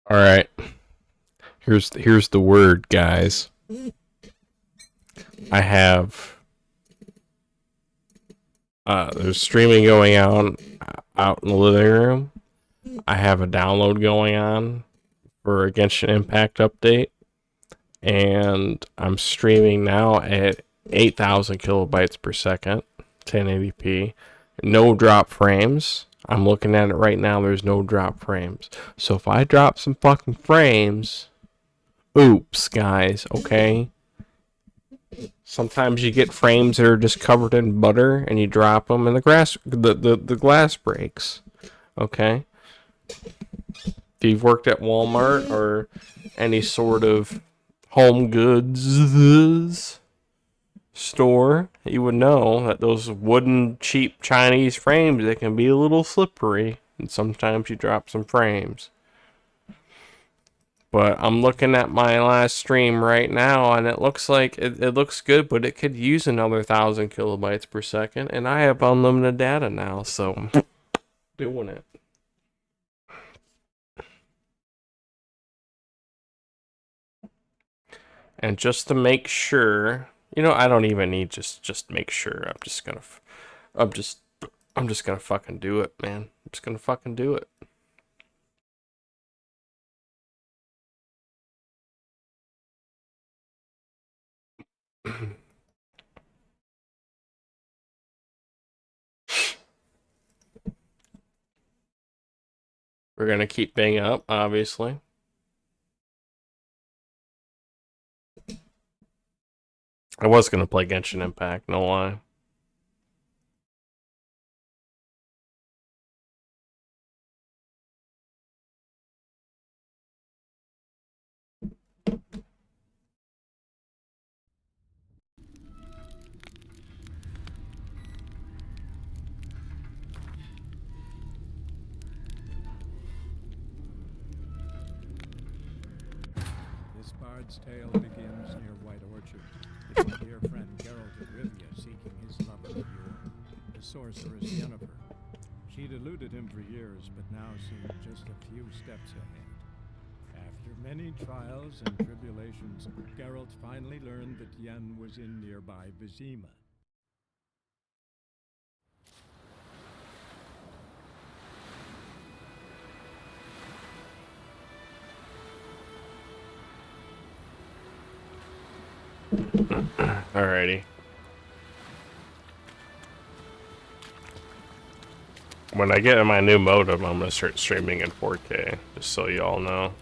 All right. Here's the word, guys. I have there's streaming going on out in the living room. I have a download going on for a Genshin Impact update, and I'm streaming now at 8,000 kilobytes per second, 1080p, no drop frames. I'm looking at it right now. There's no drop frames. So if I drop some fucking frames, oops, guys. Okay. Sometimes you get frames that are just covered in butter, and you drop them, and the glass breaks. Okay. If you've worked at Walmart or any sort of home goods store, you would know that those wooden cheap Chinese frames, they can be a little slippery, and sometimes you drop some frames. But I'm looking at my last stream right now, and it looks like it looks good, but it could use another 1,000 kilobytes per second, and I have unlimited data now, so I'm doing it. And just to make sure, I don't even need just make sure. I'm just I'm just gonna fucking do it, man. I'm just gonna fucking do it. We're gonna keep Bing up, obviously. I was gonna play Genshin Impact, no lie. This bard's tale begins near White Orchard, with my dear friend Geralt of Rivia seeking his lover of yore, the sorceress Yennefer. She'd eluded him for years, but now seemed just a few steps ahead. After many trials and tribulations, Geralt finally learned that Yen was in nearby Vizima. Alrighty. When I get my new modem, I'm gonna start streaming in 4K, just so y'all know.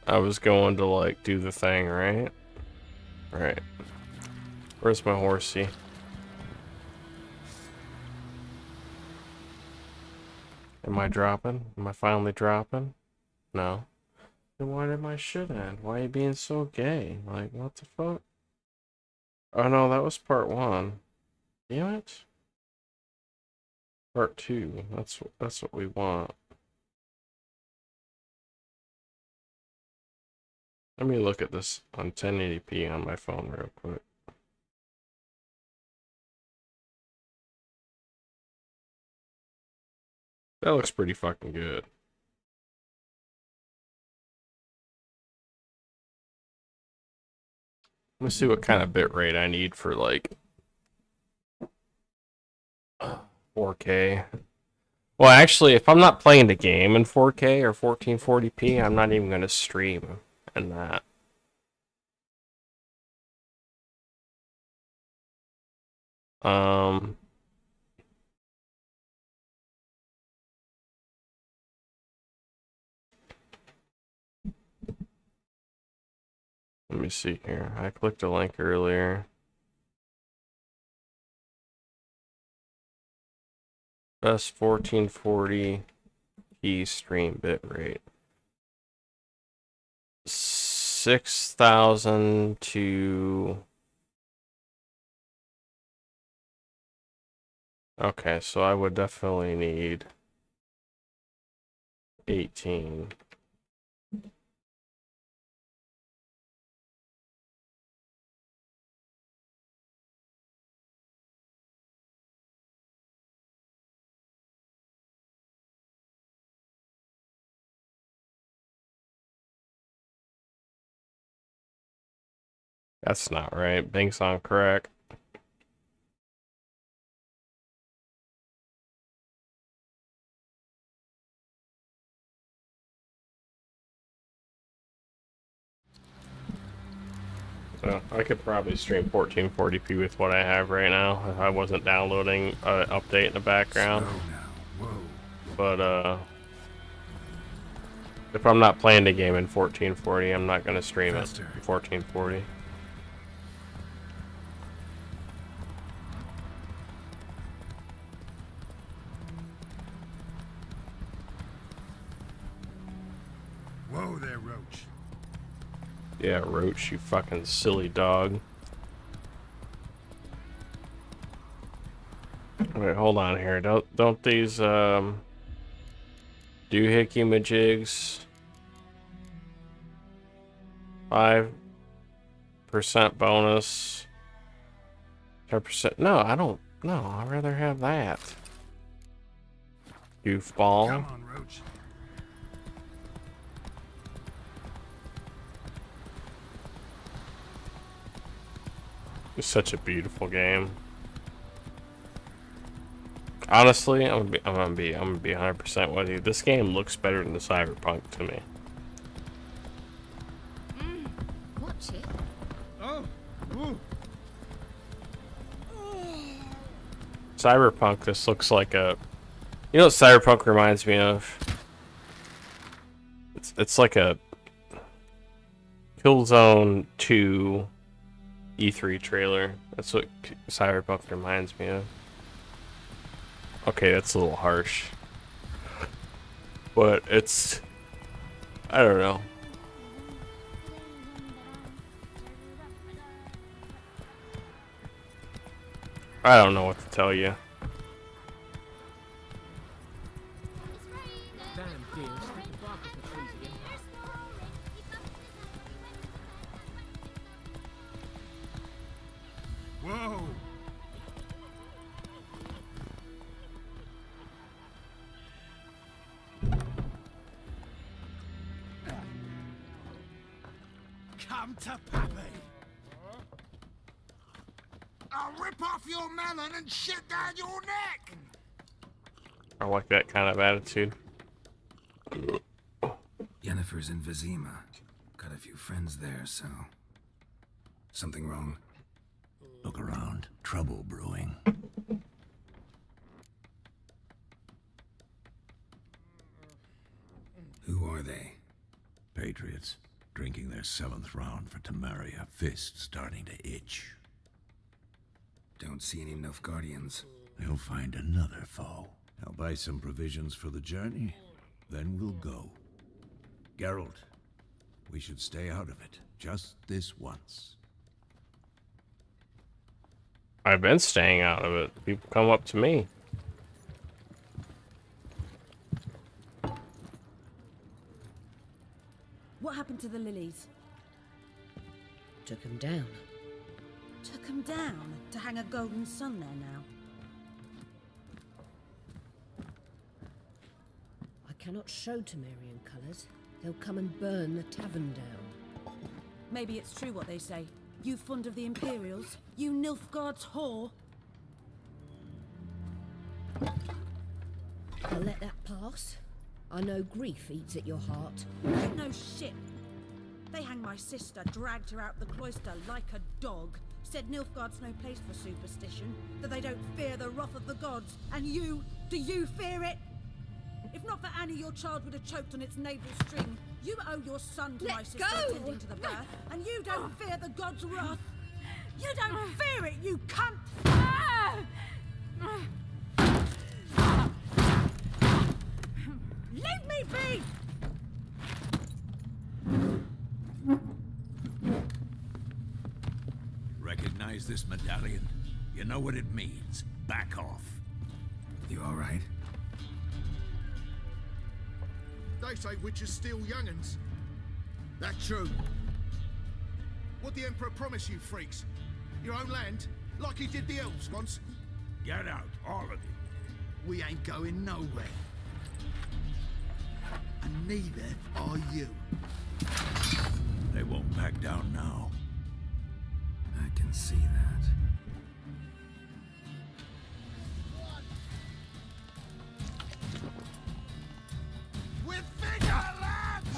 I was going to like do the thing, right? Right. Where's my horsey? Am I dropping? Am I finally dropping? No. Then why did my shit end? Why are you being so gay? Like, what the fuck? Oh no, that was part one. Damn it. Part two. That's what we want. Let me look at this on 1080p on my phone real quick. That looks pretty fucking good. Let me see what kind of bit rate I need for like 4K. Well, actually, if I'm not playing the game in 4K or 1440p, I'm not even going to stream in that. Um, Let me see here. I clicked a link earlier. Best 1440p stream bit rate. 6,000 to... Okay, so I would definitely need 18. That's not right. Bank's on crack. So I could probably stream 1440p with what I have right now if I wasn't downloading an update in the background. But if I'm not playing the game in 1440, I'm not gonna stream it in 1440. Whoa there, Roach. Yeah, Roach, you fucking silly dog. Wait, hold on here. Don't these doohickey majigs 5% bonus 10%? No, I don't. No, I'd rather have that. Goofball. Come on, Roach. It's such a beautiful game. Honestly, I'm gonna be 100% with you. This game looks better than the Cyberpunk to me. Watch it. Oh! Ooh. Cyberpunk, this looks like a... You know what Cyberpunk reminds me of? It's like a Killzone 2 E3 trailer. That's what Cyberpunk reminds me of. Okay, that's a little harsh. But it's... I don't know. I don't know what to tell you. Damn deer, stick the bark off the trees again. Whoa! Come to Pappy! I'll rip off your melon and shit down your neck! I like that kind of attitude. Yennefer's in Vizima. Got a few friends there, so... Something wrong? Look around. Trouble brewing. Who are they? Patriots. Drinking their 7th round for Temeria. Fists starting to itch. Don't see any Nilfgaardians. They'll find another foe. I'll buy some provisions for the journey. Then we'll go. Geralt, we should stay out of it. Just this once. I've been staying out of it. People come up to me. What happened to the lilies? Took him down. Took them down to hang a golden sun there now. I cannot show Temerian colours. They'll come and burn the tavern down. Maybe it's true what they say. You fond of the Imperials? You Nilfgaard's whore? I'll let that pass. I know grief eats at your heart. No shit. They hanged my sister, dragged her out the cloister like a dog. Said Nilfgaard's no place for superstition, that they don't fear the wrath of the gods. And you, do you fear it? If not for Annie, your child would have choked on its navel string. You owe your son to my sister attending to the birth, and you don't fear the gods' wrath. You don't fear it, you cunt! Leave me be! Recognize this medallion? You know what it means. Back off. You alright? They say witches steal young'uns. That true. What the Emperor promise you, freaks? Your own land? Like he did the elves once? Get out, all of you. We ain't going nowhere. And neither are you. They won't back down now. I can see that. With vigor, lads!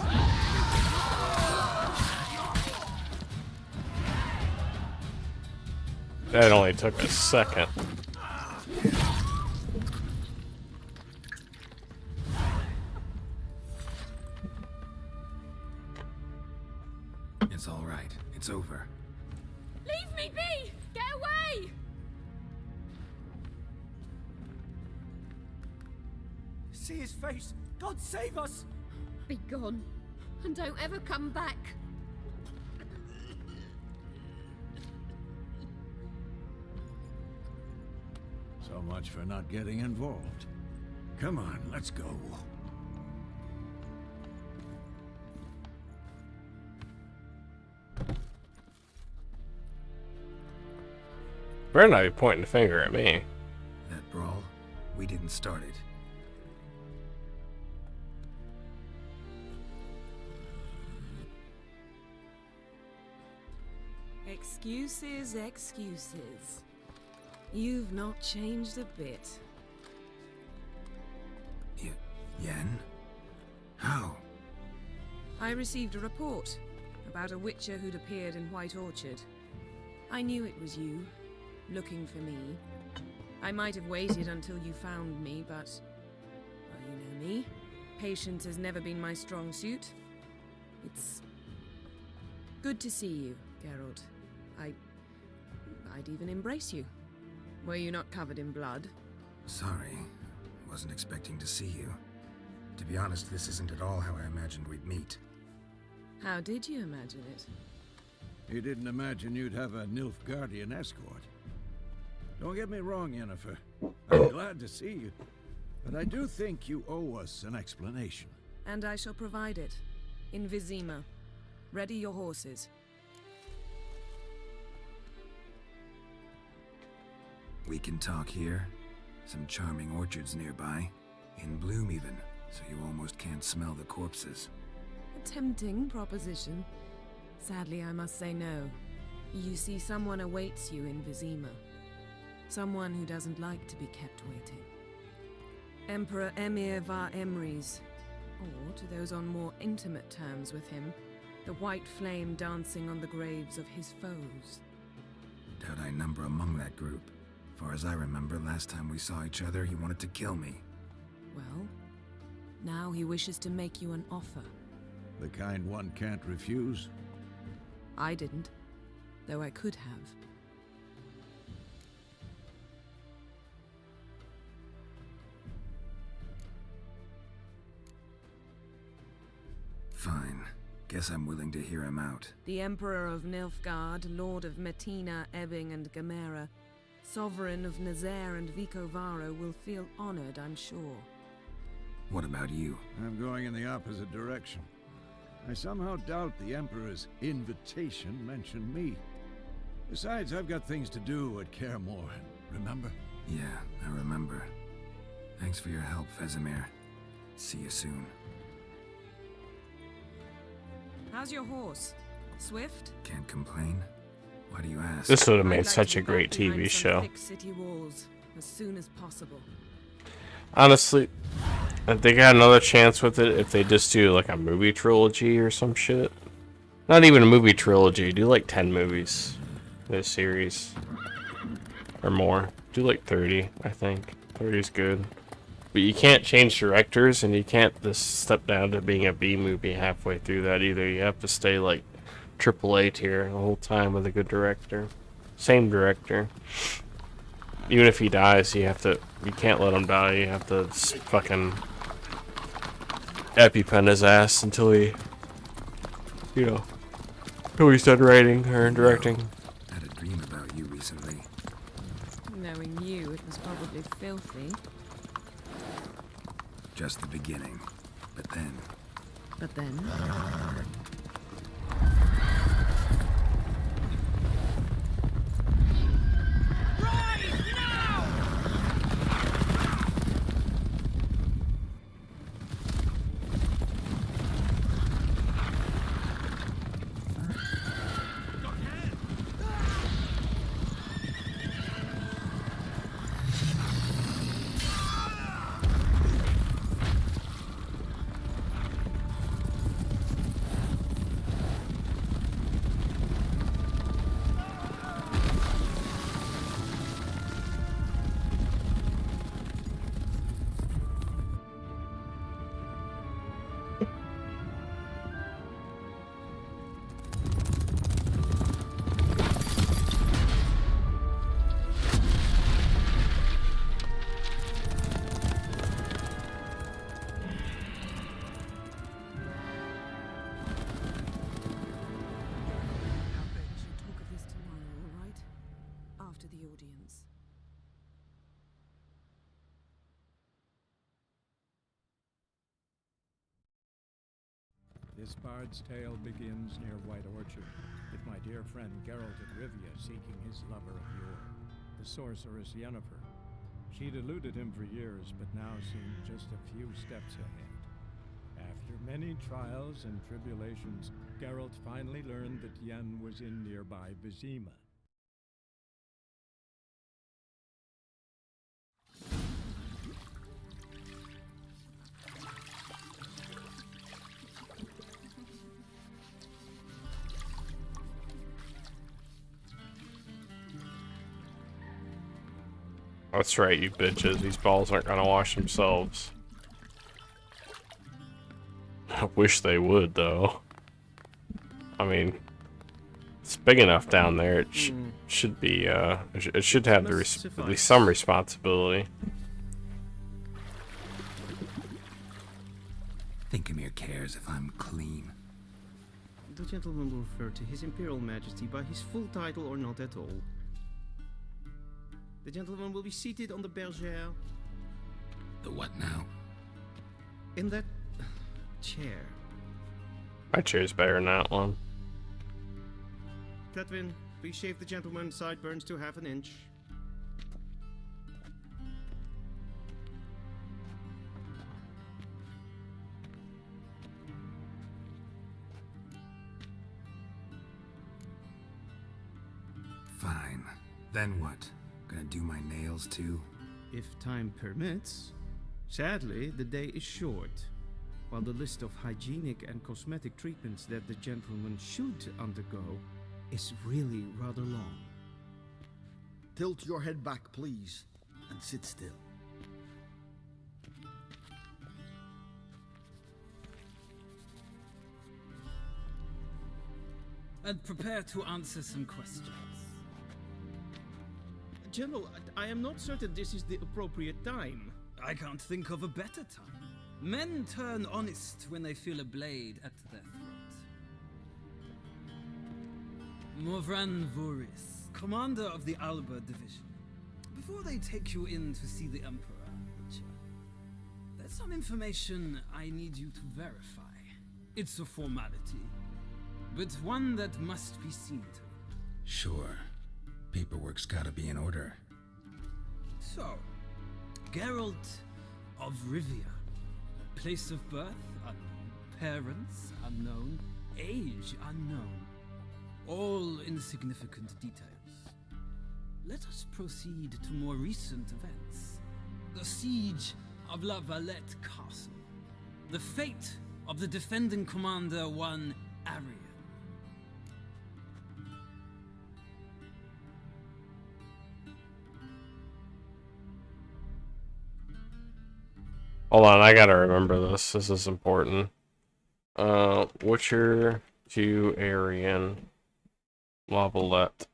That only took a second. It's all right. It's over. Leave me be! Get away! See his face! God save us! Be gone, and don't ever come back. So much for not getting involved. Come on, let's go. Better not be pointing the finger at me. That brawl, we didn't start it. Excuses, excuses. You've not changed a bit. Yen? How? I received a report about a witcher who'd appeared in White Orchard. I knew it was you, looking for me. I might have waited until you found me, but... well, you know me. Patience has never been my strong suit. It's... good to see you, Geralt. I'd even embrace you. Were you not covered in blood? Sorry. Wasn't expecting to see you. To be honest, this isn't at all how I imagined we'd meet. How did you imagine it? You didn't imagine you'd have a Nilfgaardian escort. Don't get me wrong, Yennefer. I'm glad to see you. But I do think you owe us an explanation. And I shall provide it. In Vizima. Ready your horses. We can talk here. Some charming orchards nearby. In bloom even, so you almost can't smell the corpses. A tempting proposition. Sadly, I must say no. You see, someone awaits you in Vizima. Someone who doesn't like to be kept waiting. Emperor Emir var Emrys. Or, to those on more intimate terms with him, the white flame dancing on the graves of his foes. Doubt I number among that group. Far as I remember, last time we saw each other, he wanted to kill me. Well, now he wishes to make you an offer. The kind one can't refuse. I didn't, though I could have. Fine. Guess I'm willing to hear him out. The Emperor of Nilfgaard, Lord of Metina, Ebbing, and Gamera, Sovereign of Nazaire and Vicovaro will feel honored, I'm sure. What about you? I'm going in the opposite direction. I somehow doubt the Emperor's invitation mentioned me. Besides, I've got things to do at Kaer Morhen, remember? Yeah, I remember. Thanks for your help, Vesemir. See you soon. How's your horse? Swift? Can't complain. Why do you ask? This would have I'd made like such to a be great back behind TV some show. thick city walls as soon as possible. Honestly, if they got another chance with it, if they just do like a movie trilogy or some shit. Not even a movie trilogy, do like 10 movies. This series. Or more. Do like 30, I think. 30 is good. But you can't change directors, and you can't just step down to being a B movie halfway through that either. You have to stay like AAA tier the whole time with a good director. Same director. Even if he dies, you can't let him die. You have to fucking EpiPen his ass until he, until he's done writing or directing. I had a dream about you recently. Knowing you, it was probably filthy. Just the beginning. But then... But then... This bard's tale begins near White Orchard, with my dear friend Geralt of Rivia seeking his lover of yore, the sorceress Yennefer. She'd eluded him for years, but now seemed just a few steps ahead. After many trials and tribulations, Geralt finally learned that Yen was in nearby Vizima. That's right, you bitches. These balls aren't gonna wash themselves. I wish they would, though. I mean, it's big enough down there. It should be. It should have at least some responsibility. Thinkamir cares if I'm clean. The gentleman will refer to His Imperial Majesty by his full title or not at all. The gentleman will be seated on the bergère. The what now? In that chair. My chair's better than that one. Cletwin, please shave the gentleman's sideburns to half an inch. Fine. Then what? Gonna do my nails too? If time permits. Sadly, the day is short, while the list of hygienic and cosmetic treatments that the gentleman should undergo is really rather long. Tilt your head back, please, and sit still. And prepare to answer some questions. General, I am not certain this is the appropriate time. I can't think of a better time. Men turn honest when they feel a blade at their throat. Morvran Voorhis, commander of the Alba Division. Before they take you in to see the Emperor, Witcher, there's some information I need you to verify. It's a formality, but one that must be seen to. Sure. Paperwork's gotta be in order. So, Geralt of Rivia. Place of birth unknown, parents unknown, age unknown. All insignificant details. Let us proceed to more recent events. The siege of La Valette Castle. The fate of the defending commander, one Arian. Hold on, I gotta remember this. This is important. Witcher to Arian. La Valette.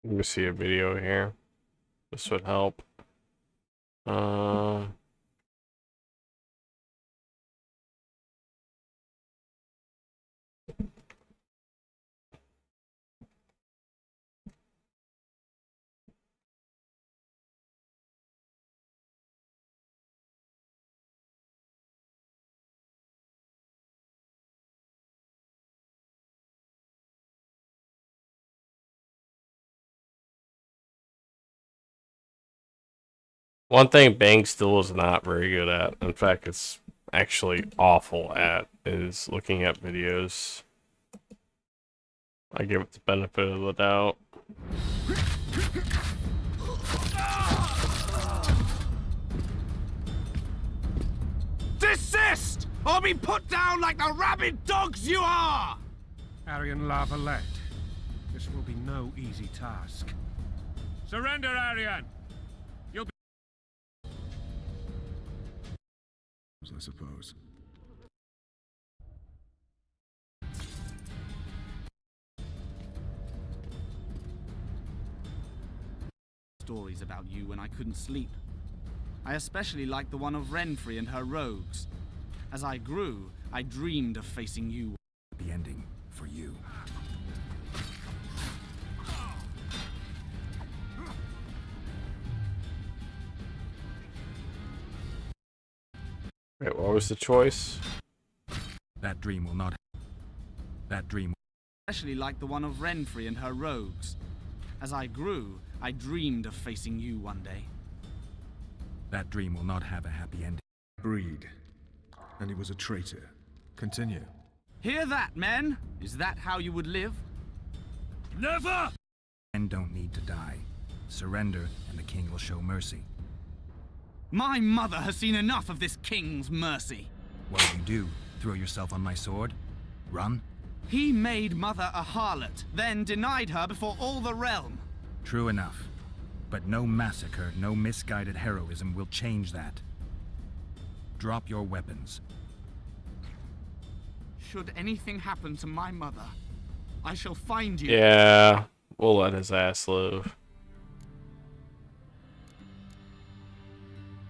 Let me see a video here. This would help. One thing Bang still is not very good at, in fact, it's actually awful at, is looking at videos. I give it the benefit of the doubt. Desist, or be put down like the rabid dogs you are! Arian La Valette, this will be no easy task. Surrender, Arian! You'll be... I suppose. Stories about you when I couldn't sleep. I especially liked the one of Renfri and her rogues. As I grew, I dreamed of facing you. The ending for you. Wait, what was the choice? That dream will not. That dream. Especially liked the one of Renfri and her rogues. As I grew, I dreamed of facing you one day. That dream will not have a happy ending. Breed. And he was a traitor. Continue. Hear that, men? Is that how you would live? Never! Men don't need to die. Surrender, and the king will show mercy. My mother has seen enough of this king's mercy. What did you do? Throw yourself on my sword? Run? He made Mother a harlot, then denied her before all the realm. True enough. But no massacre, no misguided heroism will change that. Drop your weapons. Should anything happen to my mother, I shall find you. Yeah, we'll let his ass live.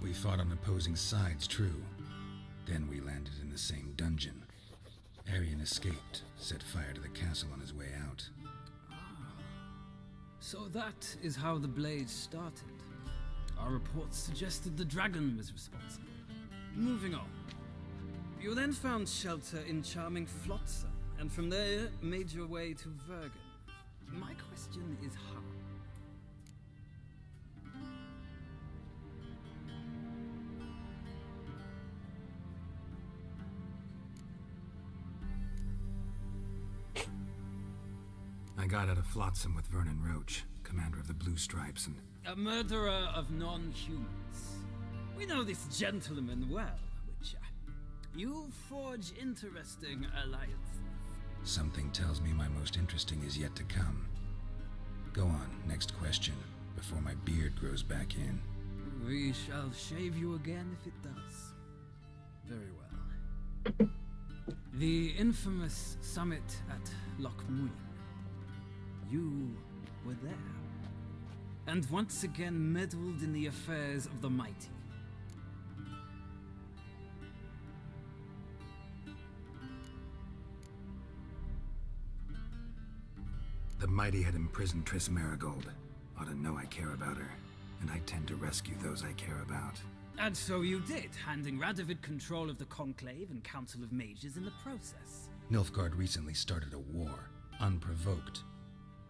We fought on opposing sides, true. Then we landed in the same dungeon. Arian escaped, set fire to the castle on his way out. So that is how the Blade started. Our reports suggested the dragon was responsible. Moving on. You then found shelter in charming Flotsam, and from there made your way to Vergen. My question is how? I got out of Flotsam with Vernon Roach, commander of the Blue Stripes, and... A murderer of non-humans. We know this gentleman well, Witcher. You forge interesting alliances. Something tells me my most interesting is yet to come. Go on, next question, before my beard grows back in. We shall shave you again if it does. Very well. The infamous summit at Loch Muin. You were there, and once again meddled in the affairs of the mighty. The mighty had imprisoned Triss Marigold. Ought to know I care about her, and I tend to rescue those I care about. And so you did, handing Radovid control of the Conclave and Council of Mages in the process. Nilfgaard recently started a war, unprovoked.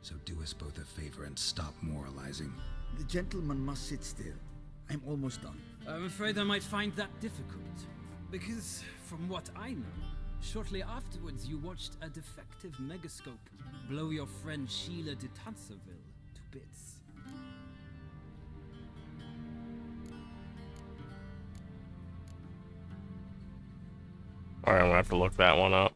So do us both a favor and stop moralizing. The gentleman must sit still. I'm almost done. I'm afraid I might find that difficult. Because, from what I know, shortly afterwards you watched a defective megascope blow your friend Sheila de Tanserville to bits. Alright, I'm gonna have to look that one up.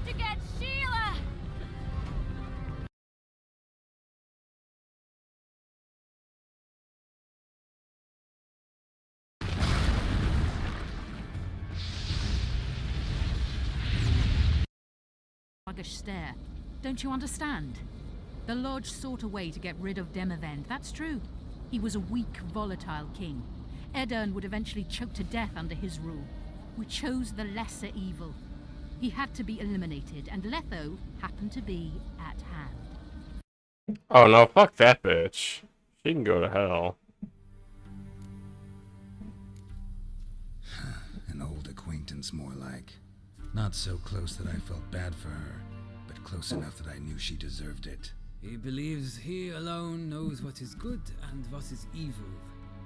To get Sheila! Sluggish stare. Don't you understand? The Lodge sought a way to get rid of Demavend, that's true. He was a weak, volatile king. Edirn would eventually choke to death under his rule. We chose the lesser evil. He had to be eliminated, and Letho happened to be at hand. Oh no, fuck that bitch. She can go to hell. An old acquaintance, more like. Not so close that I felt bad for her, but close enough that I knew she deserved it. He believes he alone knows what is good and what is evil,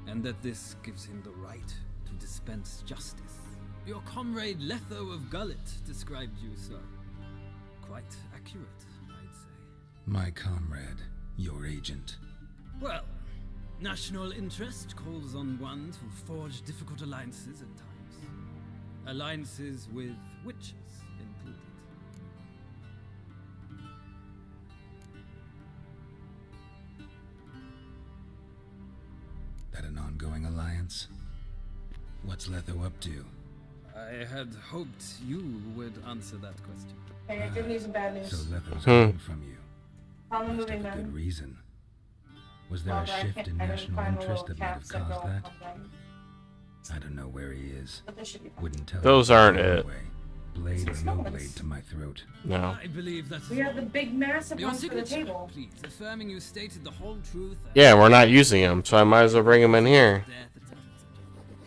and that this gives him the right to dispense justice. Your comrade Letho of Gullet described you so. Quite accurate, I'd say. My comrade, your agent. Well, national interest calls on one to forge difficult alliances at times. Alliances with witches included. That an ongoing alliance? What's Letho up to? I had hoped you would answer that question. Okay, good news and bad news. So Letho's hiding from you. On the Must moving have a then. good reason. Was there Well, a but I shift can't- in I didn't national find the interest little that might have caps that caused go that? on them. I don't know where he is. But this should be fine. Wouldn't tell Those you aren't either it. way. Blade or Six no moments. blade to my throat. No. I believe that. We have the big massive Your ones for the signature, table. please, affirming you stated the whole truth. Yeah, we're not using them, so I might as well bring them in here.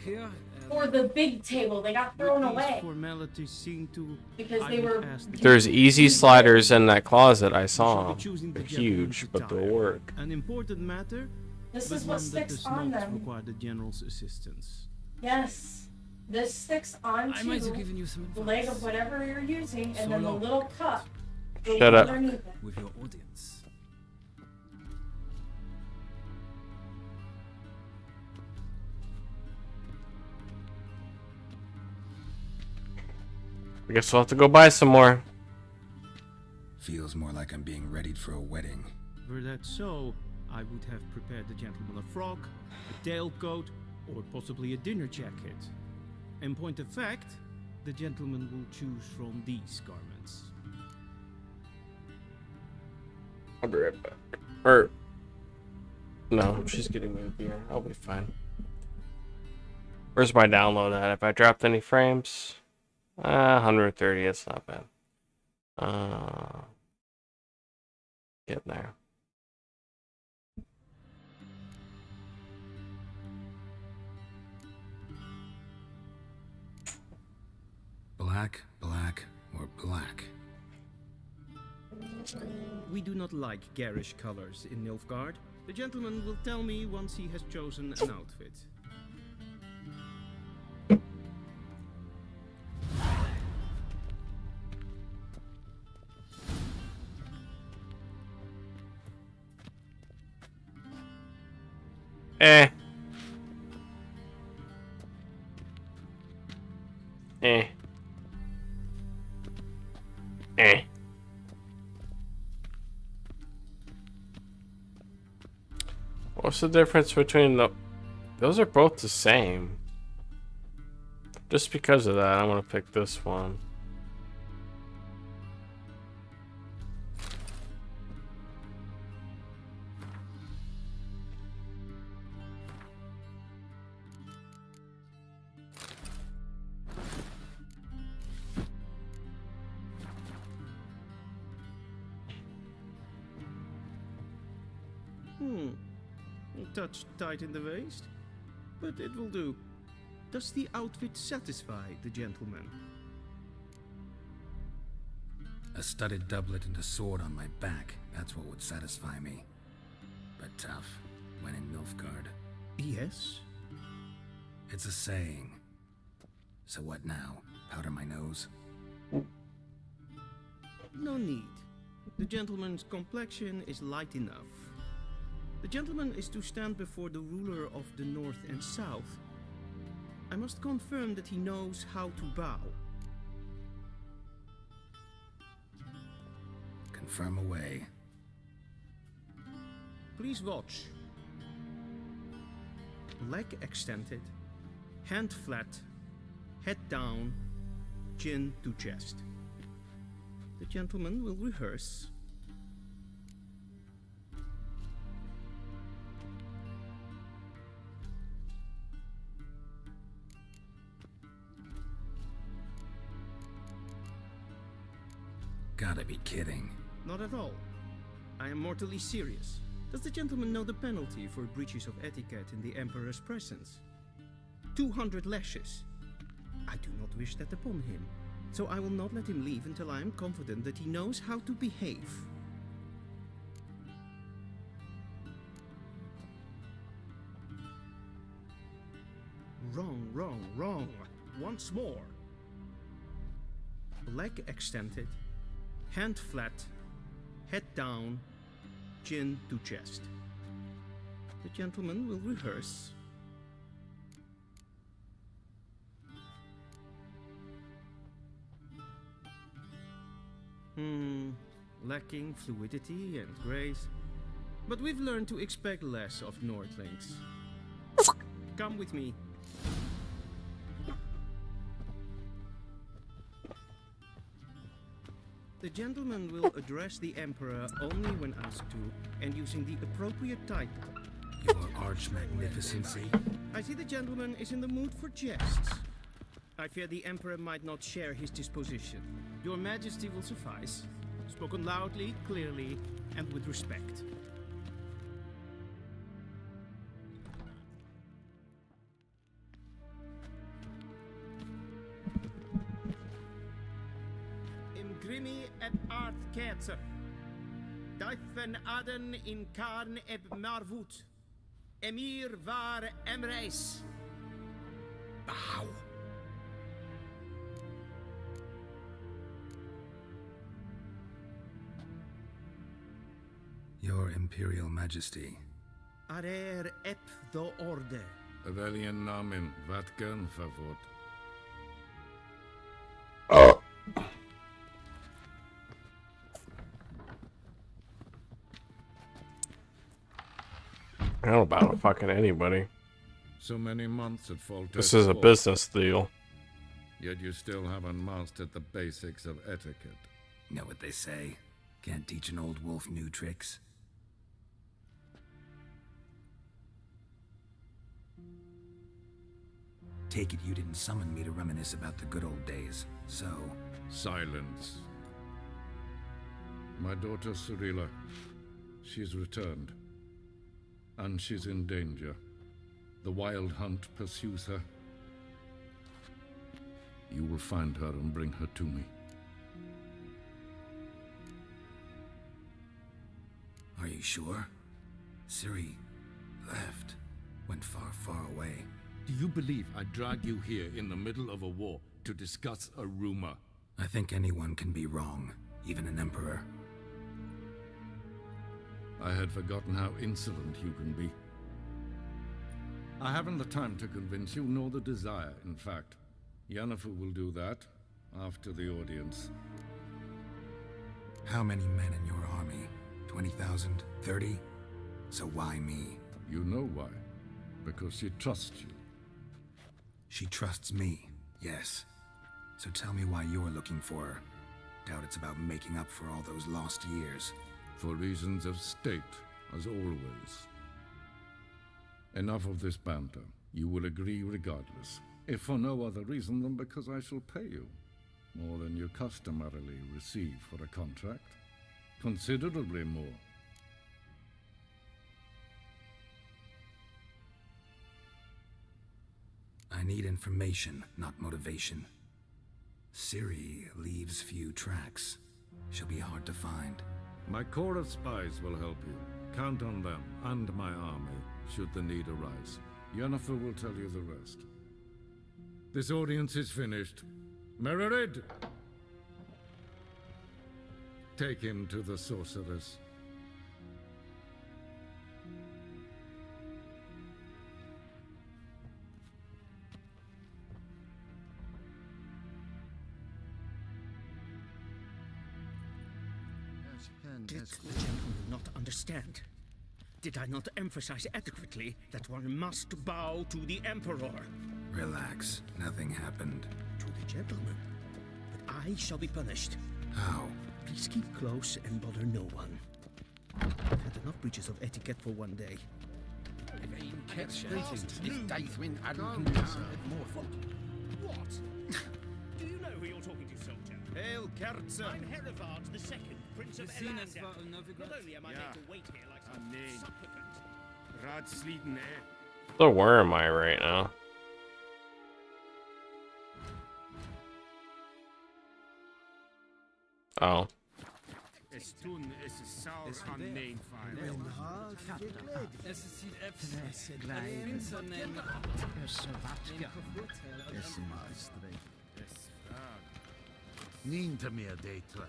Here, For the big table, they got thrown These away formalities seem to. because I they would were. ask the There's easy sliders in that closet. I You saw should be them. choosing the They're gentleman's huge, but they'll attire. work. An important matter, This but is what one that sticks does on not them. require the general's assistance. Yes. This sticks onto I might have given you some the leg advice. of whatever you're using, and So then the long. little cup goes Shut up. underneath it. With your audience. I guess we'll have to go buy some more. Feels more like I'm being readied for a wedding. Were that so, I would have prepared the gentleman a frock, a tailcoat, or possibly a dinner jacket. In point of fact, the gentleman will choose from these garments. I'll be right back. Or no, she's getting me a beer. I'll be fine. Where's my download at? If I dropped any frames, 130. It's not bad. Getting there. Black, black, or black? We do not like garish colors in Nilfgaard. The gentleman will tell me once he has chosen an outfit. Eh. Eh. Eh. What's the difference between the... Those are both the same. Just because of that, I'm gonna pick this one. A touch tight in the waist, but it will do. Does the outfit satisfy the gentleman? A studded doublet and a sword on my back. That's what would satisfy me. But tough, when in Nilfgaard. Yes? It's a saying. So what now? Powder my nose? No need. The gentleman's complexion is light enough. The gentleman is to stand before the ruler of the North and South. I must confirm that he knows how to bow. Confirm away. Please watch. Leg extended, hand flat, head down, chin to chest. The gentleman will rehearse. Gotta be kidding. Not at all. I am mortally serious. Does the gentleman know the penalty for breaches of etiquette in the Emperor's presence? 200 lashes. I do not wish that upon him, so I will not let him leave until I am confident that he knows how to behave. Wrong, wrong, wrong. Once more. Leg extended, hand flat, head down, chin to chest. The gentleman will rehearse. Lacking fluidity and grace. But we've learned to expect less of Nordlings. Come with me. The gentleman will address the Emperor only when asked to, and using the appropriate title. Your Arch-Magnificency. I see the gentleman is in the mood for jests. I fear the Emperor might not share his disposition. Your Majesty will suffice. Spoken loudly, clearly, and with respect. Imgrimi eb art ketzer. Duifen aden in karn eb marvut. Emir var emreis. Bow. Your Imperial Majesty. Arer ep do orde. Welchen Namen, wat gern favort? I don't bow to fucking anybody. So many months at Foltest. This is a business deal. Yet you still haven't mastered the basics of etiquette. Know what they say? Can't teach an old wolf new tricks. Take it you didn't summon me to reminisce about the good old days, so... Silence. My daughter Cirilla, she's returned. And she's in danger. The Wild Hunt pursues her. You will find her and bring her to me. Are you sure? Ciri left. Went far, far away. Do you believe I drag you here in the middle of a war to discuss a rumor? I think anyone can be wrong, even an emperor. I had forgotten how insolent you can be. I haven't the time to convince you, nor the desire, in fact. Yennefer will do that after the audience. How many men in your army? 20,000? 30? So why me? You know why. Because she trusts you. She trusts me, yes. So tell me why you're looking for her. Doubt it's about making up for all those lost years. For reasons of state, as always. Enough of this banter. You will agree regardless. If for no other reason than because I shall pay you. More than you customarily receive for a contract. Considerably more. I need information, not motivation. Ciri leaves few tracks. She'll be hard to find. My corps of spies will help you. Count on them, and my army, should the need arise. Yennefer will tell you the rest. This audience is finished. Mererid! Take him to the sorceress. Did the gentleman not understand? Did I not emphasize adequately that one must bow to the Emperor? Relax. Nothing happened. To the gentleman. But I shall be punished. How? Please keep close and bother no one. I've had enough breaches of etiquette for one day. Greetings, it's Daithwin Adam What? Do you know who you're talking to, soldier? Hail, Kerzer! I'm Herivard II, Prince of Seen as Elander. far as Novigrad? Not only am I Yeah. made to wait here like some Amen. supplicant, Radsleden, eh? So where am I right now? Oh. Es tun, es ist sauer an main fire. Es ist die Apps. Gleich. Internet. Es maestre. Es frag. Niente mehr detra.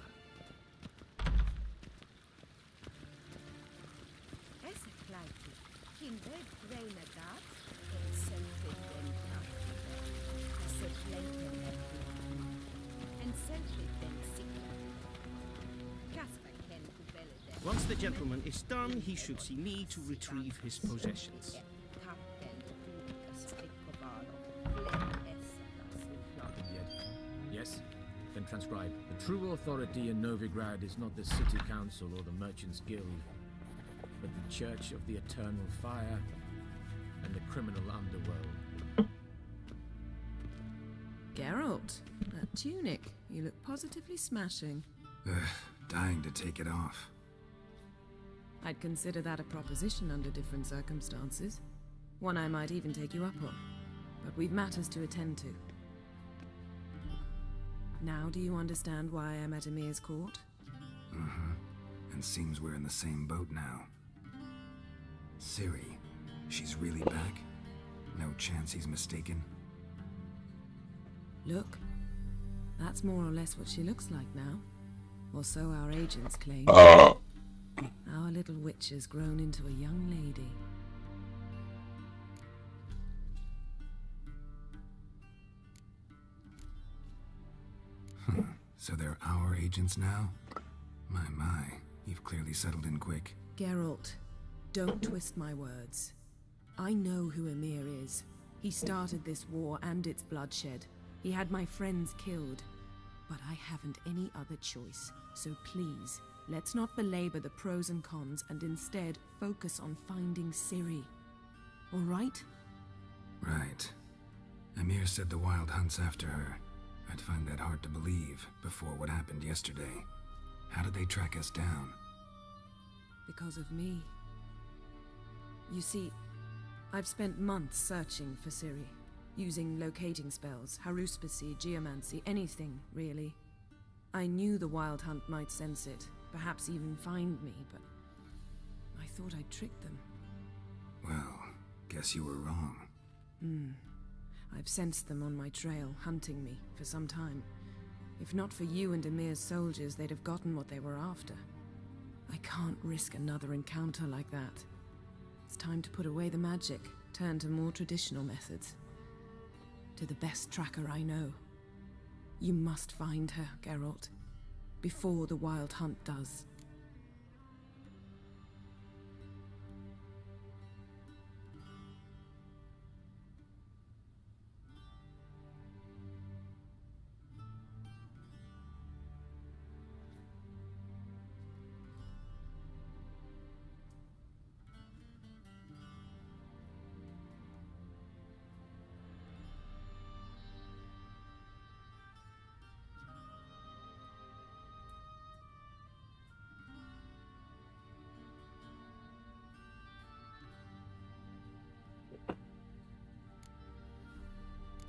Esse kleiti. Kinder greina dat. Selfie den Esse pleite and selfie den sikla. Casper ken kubelle den. Once the gentleman is done, he should see me to retrieve his possessions. Kappen dukas stickobalo. Flen esse das. Yet. Yes, then transcribe. The true authority in Novigrad is not the city council or the merchants guild, but the Church of the Eternal Fire and the criminal underworld. Geralt, that tunic. You look positively smashing. Dying to take it off. I'd consider that a proposition under different circumstances. One I might even take you up on. But we've matters to attend to. Now do you understand why I'm at Emir's court? Mm-hmm. And seems we're in the same boat now. Ciri, she's really back? No chance he's mistaken? Look, that's more or less what she looks like now. Or so our agents claim. Our little witch has grown into a young lady. So they're our agents now? My, you've clearly settled in quick. Geralt, don't twist my words. I know who Emir is. He started this war and its bloodshed. He had my friends killed. But I haven't any other choice. So please, let's not belabor the pros and cons and instead focus on finding Ciri. All right? Right. Emir said the Wild Hunt's after her. I'd find that hard to believe before what happened yesterday. How did they track us down? Because of me. You see, I've spent months searching for Ciri, using locating spells, haruspicy, geomancy, anything, really. I knew the Wild Hunt might sense it, perhaps even find me, but I thought I'd tricked them. Well, guess you were wrong. I've sensed them on my trail, hunting me, for some time. If not for you and Emir's soldiers, they'd have gotten what they were after. I can't risk another encounter like that. It's time to put away the magic, turn to more traditional methods. To the best tracker I know. You must find her, Geralt, before the Wild Hunt does.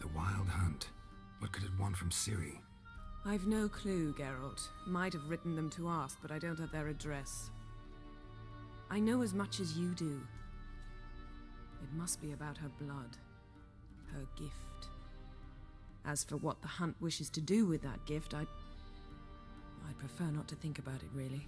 The Wild Hunt. What could it want from Ciri? I've no clue, Geralt. Might have written them to ask, but I don't have their address. I know as much as you do. It must be about her blood. Her gift. As for what the Hunt wishes to do with that gift, I'd prefer not to think about it, really.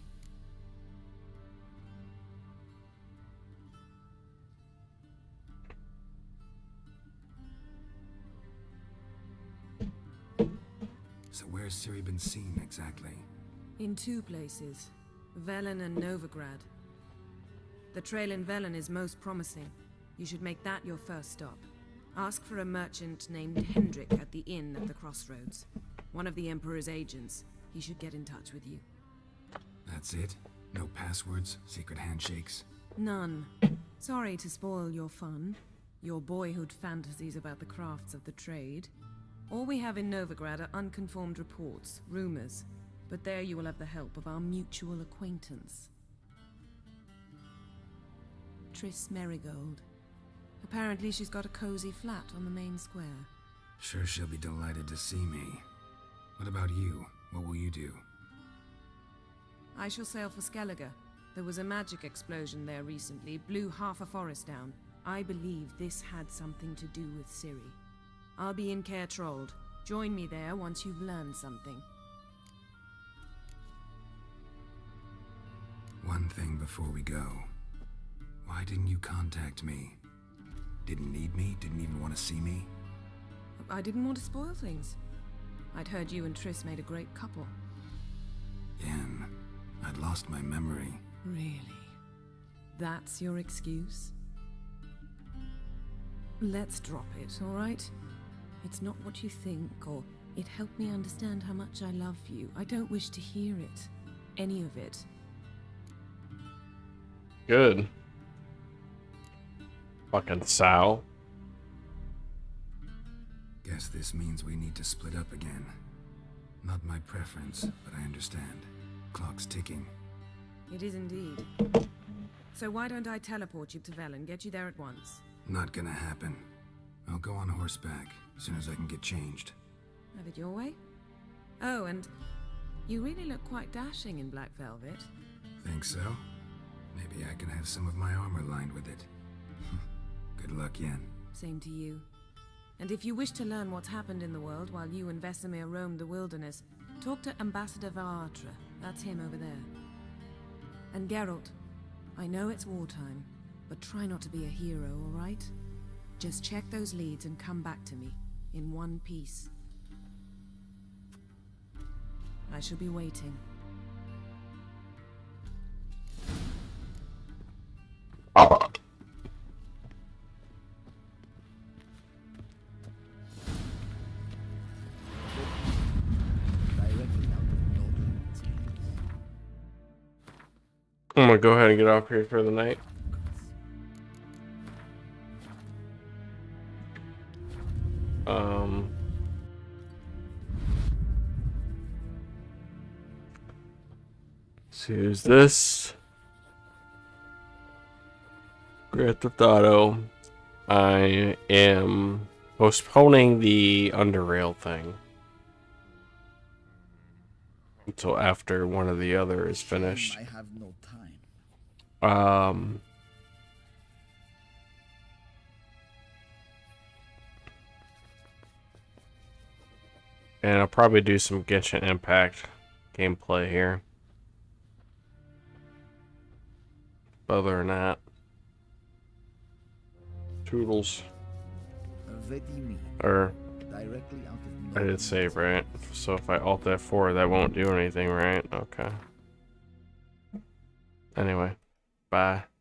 So where's Ciri been seen, exactly? In two places. Velen and Novigrad. The trail in Velen is most promising. You should make that your first stop. Ask for a merchant named Hendrik at the inn at the crossroads. One of the Emperor's agents. He should get in touch with you. That's it? No passwords? Secret handshakes? None. Sorry to spoil your fun. Your boyhood fantasies about the crafts of the trade. All we have in Novigrad are unconformed reports, rumors. But there you will have the help of our mutual acquaintance. Triss Merigold. Apparently she's got a cozy flat on the main square. Sure she'll be delighted to see me. What about you? What will you do? I shall sail for Skellige. There was a magic explosion there recently, blew half a forest down. I believe this had something to do with Ciri. I'll be in Caer Trolde. Join me there once you've learned something. One thing before we go. Why didn't you contact me? Didn't need me? Didn't even want to see me? I didn't want to spoil things. I'd heard you and Triss made a great couple. Yen, I'd lost my memory. Really? That's your excuse? Let's drop it, all right? It's not what you think, or it helped me understand how much I love you. I don't wish to hear it. Any of it. Good. Fucking sow. Guess this means we need to split up again. Not my preference, but I understand. Clock's ticking. It is indeed. So why don't I teleport you to Velen, get you there at once? Not gonna happen. I'll go on horseback as soon as I can get changed. Have it your way? Oh, and you really look quite dashing in black velvet. Think so? Maybe I can have some of my armor lined with it. Good luck, Yen. Same to you. And if you wish to learn what's happened in the world while you and Vesemir roamed the wilderness, talk to Ambassador Varatra. That's him over there. And Geralt, I know it's wartime, but try not to be a hero, all right? Just check those leads and come back to me, in one piece. I shall be waiting. I'm gonna go ahead and get off here for the night. So who's this? Grand Theft Auto. I am postponing the Underrail thing until after one of the other is finished. I have no time. And I'll probably do some Genshin Impact gameplay here. Other than that, Toodles. Or I did save, right? So if I Alt F4, that won't do anything, right? Okay. Anyway, bye.